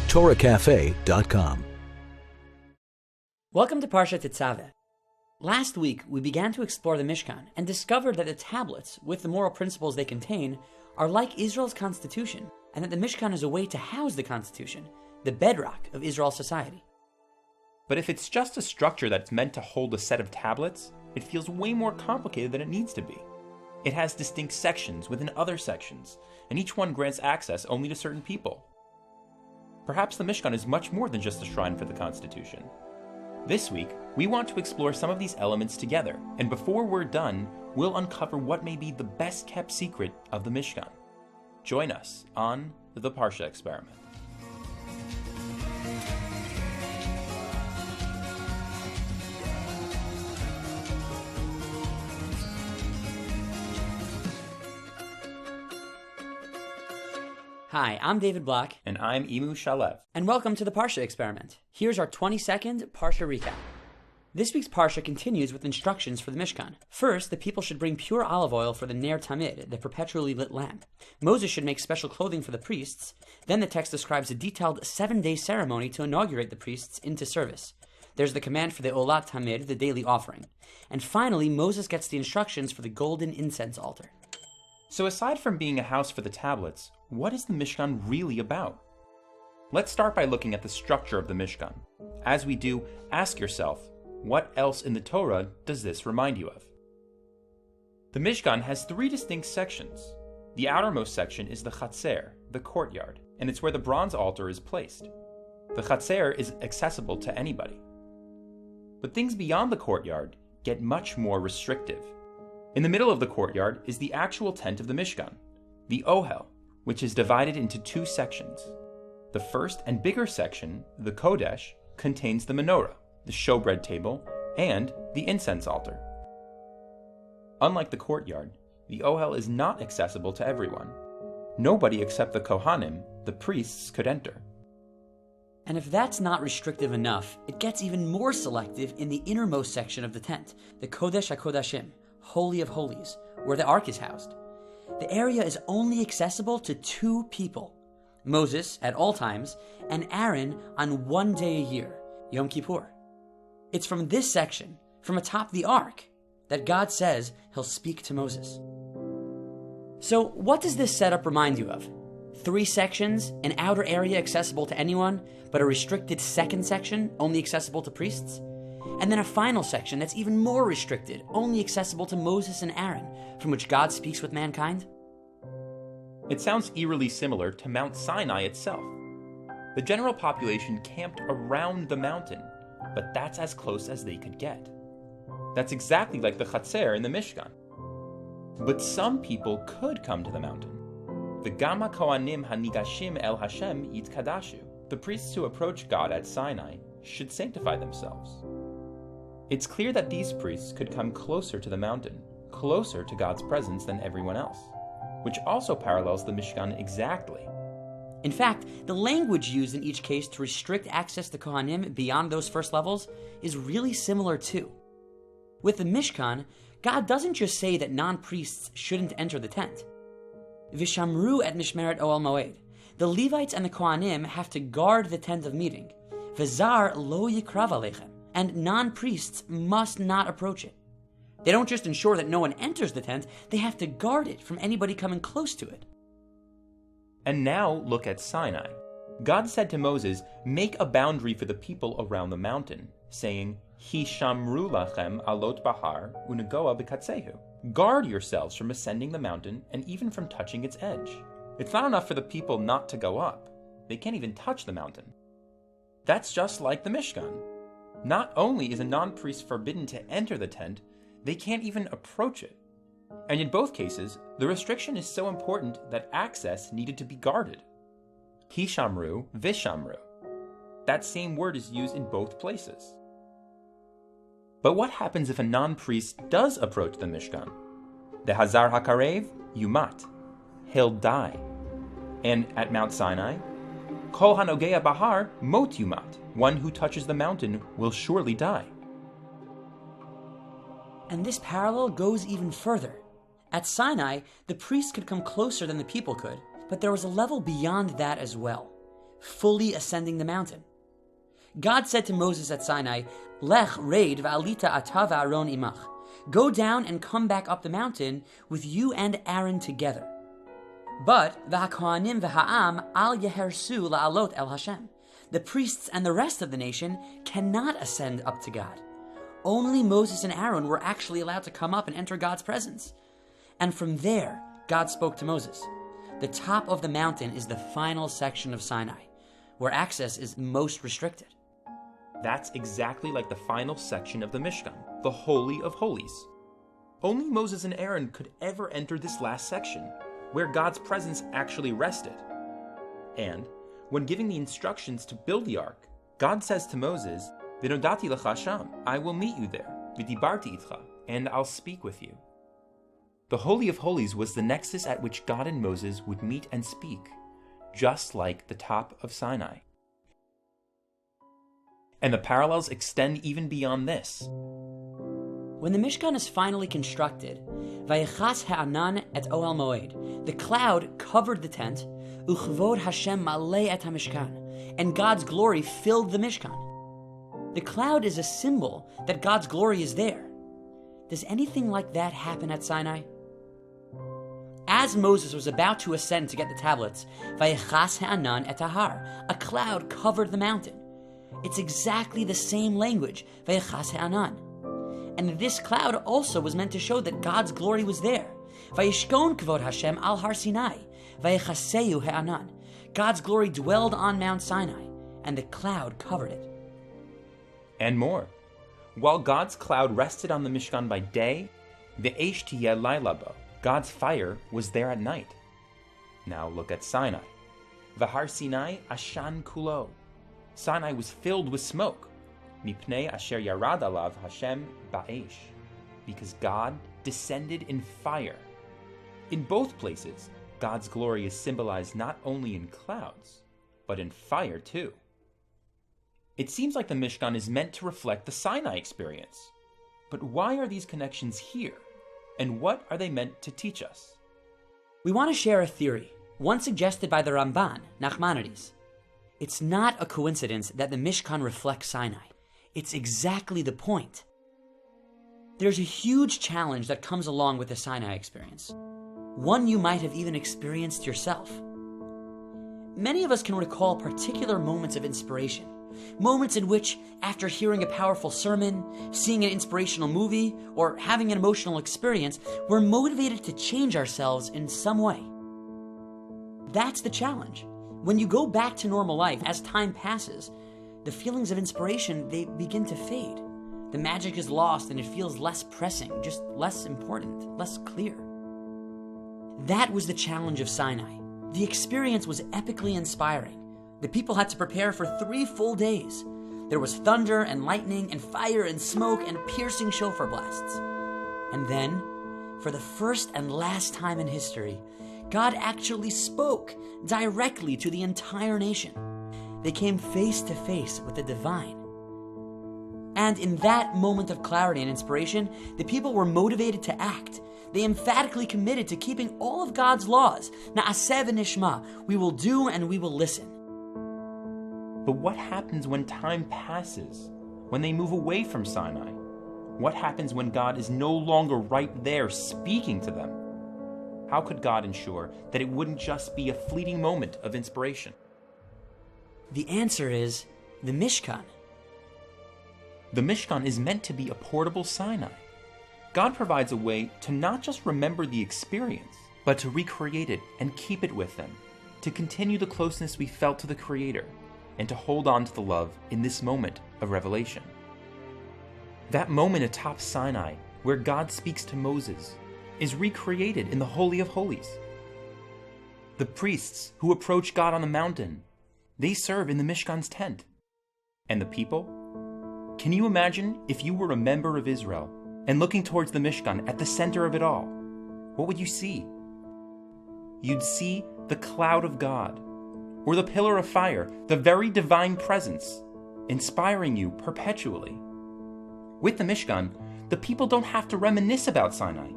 TorahCafe.com. Welcome to Parsha Tetzaveh. Last week, we began to explore the Mishkan and discovered that the tablets, with the moral principles they contain, are like Israel's constitution, and that the Mishkan is a way to house the constitution, the bedrock of Israel's society. But if it's just a structure that's meant to hold a set of tablets, it feels way more complicated than it needs to be. It has distinct sections within other sections, and each one grants access only to certain people. Perhaps the Mishkan is much more than just a shrine for the Constitution. This week, we want to explore some of these elements together, and before we're done, we'll uncover what may be the best-kept secret of the Mishkan. Join us on the Parsha Experiment. Hi, I'm David Block. And I'm Emu Shalev. And welcome to the Parsha Experiment. Here's our 20-second Parsha recap. This week's Parsha continues with instructions for the Mishkan. First, the people should bring pure olive oil for the Ner Tamid, the perpetually lit lamp. Moses should make special clothing for the priests. Then the text describes a detailed 7-day ceremony to inaugurate the priests into service. There's the command for the Olat Tamid, the daily offering. And finally, Moses gets the instructions for the golden incense altar. So aside from being a house for the tablets, what is the Mishkan really about? Let's start by looking at the structure of the Mishkan. As we do, ask yourself, what else in the Torah does this remind you of? The Mishkan has 3 distinct sections. The outermost section is the Chatzer, the courtyard, and it's where the bronze altar is placed. The Chatzer is accessible to anybody. But things beyond the courtyard get much more restrictive. In the middle of the courtyard is the actual tent of the Mishkan, the Ohel, which is divided into 2 sections. The first and bigger section, the Kodesh, contains the menorah, the showbread table, and the incense altar. Unlike the courtyard, the Ohel is not accessible to everyone. Nobody except the Kohanim, the priests, could enter. And if that's not restrictive enough, it gets even more selective in the innermost section of the tent, the Kodesh HaKodashim, Holy of Holies, where the Ark is housed. The area is only accessible to 2 people, Moses at all times, and Aaron on 1 day a year, Yom Kippur. It's from this section, from atop the Ark, that God says he'll speak to Moses. So what does this setup remind you of? 3 sections, an outer area accessible to anyone, but a restricted second section only accessible to priests? And then a final section that's even more restricted, only accessible to Moses and Aaron, from which God speaks with mankind? It sounds eerily similar to Mount Sinai itself. The general population camped around the mountain, but that's as close as they could get. That's exactly like the Chatzer in the Mishkan. But some people could come to the mountain. The Gama Kohanim Hanigashim El Hashem Yitkadashu. The priests who approach God at Sinai should sanctify themselves. It's clear that these priests could come closer to the mountain, closer to God's presence than everyone else, which also parallels the Mishkan exactly. In fact, the language used in each case to restrict access to Kohanim beyond those first levels is really similar too. With the Mishkan, God doesn't just say that non-priests shouldn't enter the tent. Vishamru et mishmeret Ohel Moed. The Levites and the Kohanim have to guard the tent of meeting. V'zar lo yikrav aleichem. And non-priests must not approach it. They don't just ensure that no one enters the tent, they have to guard it from anybody coming close to it. And now look at Sinai. God said to Moses, "Make a boundary for the people around the mountain," saying, "Hishamru lachem alot bahar unegoa b'katzehu." Guard yourselves from ascending the mountain and even from touching its edge. It's not enough for the people not to go up. They can't even touch the mountain. That's just like the Mishkan. Not only is a non-priest forbidden to enter the tent, they can't even approach it. And in both cases, the restriction is so important that access needed to be guarded. Hishamru, vishamru. That same word is used in both places. But what happens if a non-priest does approach the Mishkan? The Hazar HaKarev, Yumat. He'll die. And at Mount Sinai, Kol Hanogea Bahar, Mot Yumat. One who touches the mountain will surely die. And this parallel goes even further. At Sinai, the priests could come closer than the people could, but there was a level beyond that as well. fully ascending the mountain. God said to Moses at Sinai, Lech reid va'alita ata va'aron imach. Go down and come back up the mountain with you and Aaron together. But v'hakohanim v'ha'am al yehersu la'alot el Hashem. The priests and the rest of the nation cannot ascend up to God. Only Moses and Aaron were actually allowed to come up and enter God's presence. And from there, God spoke to Moses. The top of the mountain is the final section of Sinai, where access is most restricted. That's exactly like the final section of the Mishkan, the Holy of Holies. Only Moses and Aaron could ever enter this last section, where God's presence actually rested. And when giving the instructions to build the ark, God says to Moses, V'nodati lecha sham, I will meet you there, v'dibarti itcha, and I'll speak with you. The Holy of Holies was the nexus at which God and Moses would meet and speak, just like the top of Sinai. And the parallels extend even beyond this. When the Mishkan is finally constructed, Vayechas ha'anan et Ohel Moed, the cloud covered the tent, Uchvod Hashem malei et HaMishkan, and God's glory filled the Mishkan. The cloud is a symbol that God's glory is there. Does anything like that happen at Sinai? As Moses was about to ascend to get the tablets, Vayechas ha'anan et Ahar, a cloud covered the mountain. It's exactly the same language, Vayechas ha'anan. And this cloud also was meant to show that God's glory was there. Vayishkon kvod Hashem al Har Sinai, Vayechaseyu ha'anan. God's glory dwelled on Mount Sinai, and the cloud covered it. And more. While God's cloud rested on the Mishkan by day, the Eish tiyeh laila bo, God's fire was there at night. Now look at Sinai. V'har Sinai ashan kulo. Sinai was filled with smoke. Mipnei asher yarad alav Hashem ba'esh. Because God descended in fire. In both places, God's glory is symbolized not only in clouds, but in fire too. It seems like the Mishkan is meant to reflect the Sinai experience. But why are these connections here? And what are they meant to teach us? We want to share a theory, one suggested by the Ramban, Nachmanides. It's not a coincidence that the Mishkan reflects Sinai. It's exactly the point. There's a huge challenge that comes along with the Sinai experience, one you might have even experienced yourself. Many of us can recall particular moments of inspiration, moments in which, after hearing a powerful sermon, seeing an inspirational movie, or having an emotional experience, we're motivated to change ourselves in some way. That's the challenge. When you go back to normal life, as time passes, the feelings of inspiration, they begin to fade. The magic is lost and it feels less pressing, just less important, less clear. That was the challenge of Sinai. The experience was epically inspiring. The people had to prepare for 3 full days. There was thunder and lightning and fire and smoke and piercing shofar blasts. And then, for the first and last time in history, God actually spoke directly to the entire nation. They came face to face with the divine. And in that moment of clarity and inspiration, the people were motivated to act. They emphatically committed to keeping all of God's laws. Na'aseh v'nishma, we will do and we will listen. But what happens when time passes? When they move away from Sinai? What happens when God is no longer right there speaking to them? How could God ensure that it wouldn't just be a fleeting moment of inspiration? The answer is the Mishkan. The Mishkan is meant to be a portable Sinai. God provides a way to not just remember the experience, but to recreate it and keep it with them, to continue the closeness we felt to the Creator, and to hold on to the love in this moment of revelation. That moment atop Sinai, where God speaks to Moses, is recreated in the Holy of Holies. The priests who approach God on the mountain, they serve in the Mishkan's tent. And the people? Can you imagine if you were a member of Israel and looking towards the Mishkan at the center of it all? What would you see? You'd see the cloud of God, or the pillar of fire, the very divine presence, inspiring you perpetually. With the Mishkan, the people don't have to reminisce about Sinai.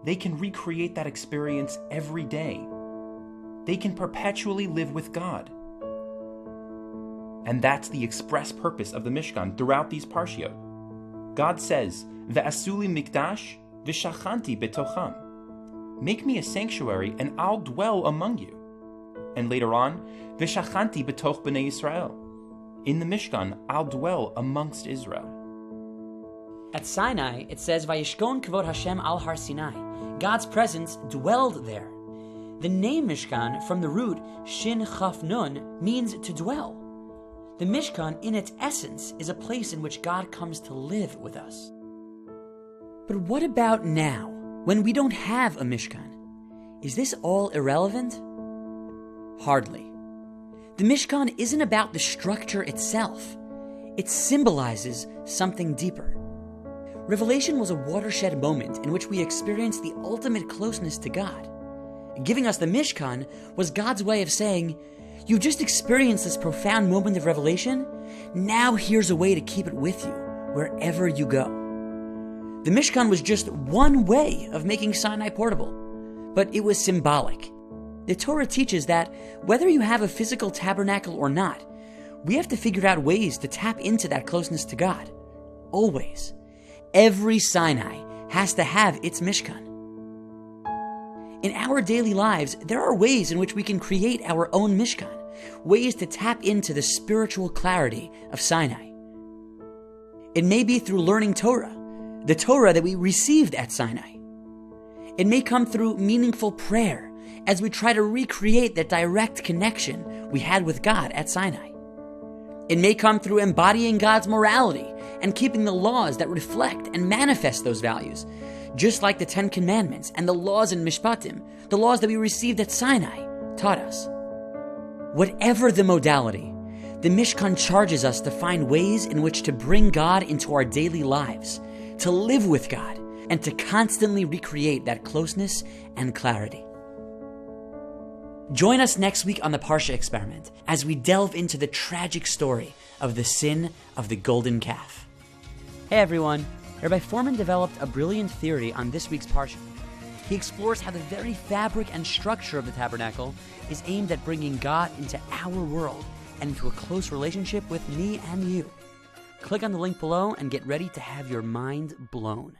They can recreate that experience every day. They can perpetually live with God. And that's the express purpose of the Mishkan throughout these parshiot. God says, Ve'asuli mikdash v'shachanti betocham. Make me a sanctuary and I'll dwell among you. And later on, V'shachanti betoch b'nei Yisrael. In the Mishkan, I'll dwell amongst Israel. At Sinai, it says, Vayishkon kavod Hashem al har Sinai. God's presence dwelled there. The name Mishkan, from the root shin chaf nun, means to dwell. The Mishkan, in its essence, is a place in which God comes to live with us. But what about now, when we don't have a Mishkan? Is this all irrelevant? Hardly. The Mishkan isn't about the structure itself. It symbolizes something deeper. Revelation was a watershed moment in which we experienced the ultimate closeness to God. Giving us the Mishkan was God's way of saying, you just experienced this profound moment of revelation. Now here's a way to keep it with you wherever you go. The Mishkan was just one way of making Sinai portable, but it was symbolic. The Torah teaches that whether you have a physical tabernacle or not, we have to figure out ways to tap into that closeness to God. Always. Every Sinai has to have its Mishkan. In our daily lives, there are ways in which we can create our own Mishkan, ways to tap into the spiritual clarity of Sinai. It may be through learning Torah, the Torah that we received at Sinai. It may come through meaningful prayer as we try to recreate that direct connection we had with God at Sinai. It may come through embodying God's morality and keeping the laws that reflect and manifest those values, just like the Ten Commandments and the laws in Mishpatim, the laws that we received at Sinai, taught us. Whatever the modality, the Mishkan charges us to find ways in which to bring God into our daily lives, to live with God, and to constantly recreate that closeness and clarity. Join us next week on the Parsha Experiment as we delve into the tragic story of the sin of the golden calf. Hey everyone, Rabbi Foreman developed a brilliant theory on this week's Parsha. He explores how the very fabric and structure of the tabernacle is aimed at bringing God into our world and into a close relationship with me and you. Click on the link below and get ready to have your mind blown.